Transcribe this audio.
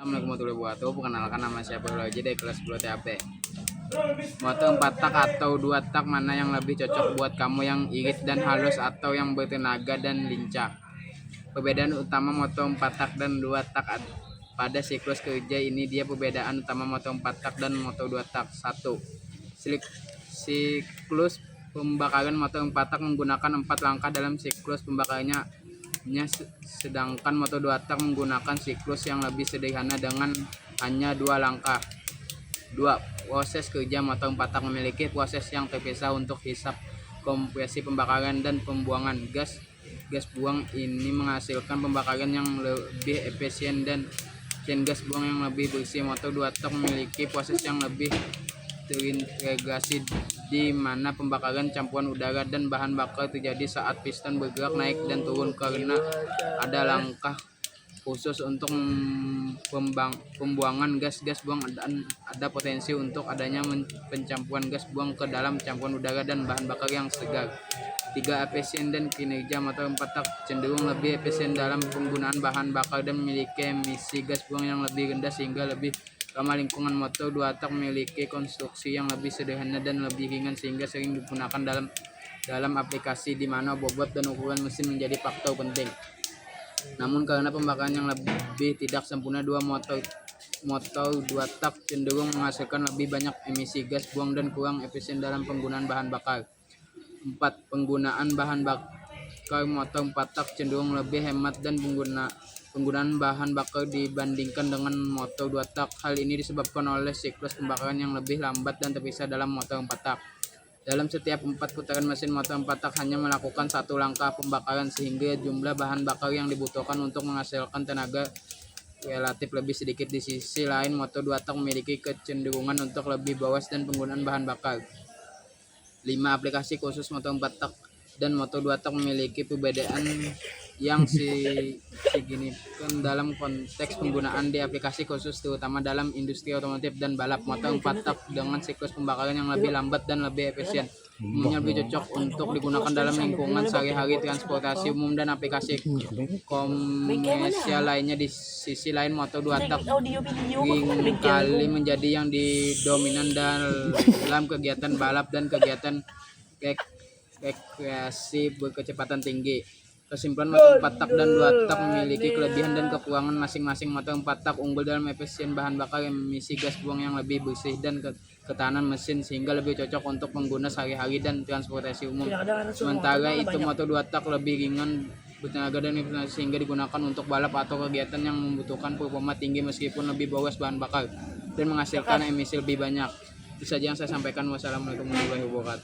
Assalamualaikum warahmatullahi wabarakatuh. Perkenalkan, nama saya Biologi dari kelas 10 TAP. Motor 4 tak atau 2 tak mana yang lebih cocok buat kamu yang irit dan halus atau yang bertenaga dan lincah? Perbedaan utama motor 4 tak dan 2 tak pada siklus kerja ini dia perbedaan utama motor 4 tak dan motor 2 tak. 1. Siklus pembakaran motor 4 tak menggunakan 4 langkah dalam siklus pembakarannya, sedangkan motor 2 tak menggunakan siklus yang lebih sederhana dengan hanya 2 langkah. 2. Proses kerja motor 4 tak memiliki proses yang terpisah untuk hisap, kompresi pembakaran, dan pembuangan gas. Gas buang ini menghasilkan pembakaran yang lebih efisien dan gas buang yang lebih bersih. Motor 2 tak memiliki proses yang lebih terintegrasi di mana pembakaran campuran udara dan bahan bakar terjadi saat piston bergerak naik dan turun, karena ada langkah khusus untuk pembuangan gas buang dan ada potensi untuk adanya pencampuran gas buang ke dalam campuran udara dan bahan bakar yang segar. 3. Efisien dan kinerja motor 4 tak cenderung lebih efisien dalam penggunaan bahan bakar dan memiliki emisi gas buang yang lebih rendah sehingga lebih ramah lingkungan. Motor 2 tak memiliki konstruksi yang lebih sederhana dan lebih ringan sehingga sering digunakan dalam aplikasi di mana bobot dan ukuran mesin menjadi faktor penting. Namun karena pembakaran yang lebih tidak sempurna, motor 2 tak cenderung menghasilkan lebih banyak emisi gas buang dan kurang efisien dalam penggunaan bahan bakar. 4. Penggunaan bahan bakar motor 4 tak cenderung lebih hemat dan penggunaan bahan bakar dibandingkan dengan motor 2 tak. Hal ini disebabkan oleh siklus pembakaran yang lebih lambat dan terpisah dalam motor 4 tak. Dalam setiap 4 putaran mesin, motor 4 tak hanya melakukan 1 langkah pembakaran sehingga jumlah bahan bakar yang dibutuhkan untuk menghasilkan tenaga relatif lebih sedikit. Di sisi lain, motor 2 tak memiliki kecenderungan untuk lebih boros dan penggunaan bahan bakar. 5. Aplikasi khusus motor 4 tak dan motor 2 tak memiliki perbedaan yang signifikan dalam konteks penggunaan di aplikasi khusus, terutama dalam industri otomotif dan balap. Motor 4 tak dengan siklus pembakaran yang lebih lambat dan lebih efisien umumnya lebih cocok untuk digunakan dalam lingkungan sehari-hari, transportasi umum, dan aplikasi komersial lainnya. Di sisi lain, motor 2 tak seringkali menjadi yang dominan dalam kegiatan balap dan kegiatan rekreasi berkecepatan tinggi. Kesimpulan, motor 4 tak dan 2 tak memiliki kelebihan dan kekurangan masing-masing. Motor 4 tak unggul dalam efisien bahan bakar, emisi gas buang yang lebih bersih, dan ketahanan mesin sehingga lebih cocok untuk pengguna sehari-hari dan transportasi umum. Sementara itu, motor 2 tak lebih ringan, bertenaga, dan efisien sehingga digunakan untuk balap atau kegiatan yang membutuhkan performa tinggi meskipun lebih boros bahan bakar dan menghasilkan emisi lebih banyak. Itu saja yang saya sampaikan. Wassalamualaikum warahmatullahi wabarakatuh.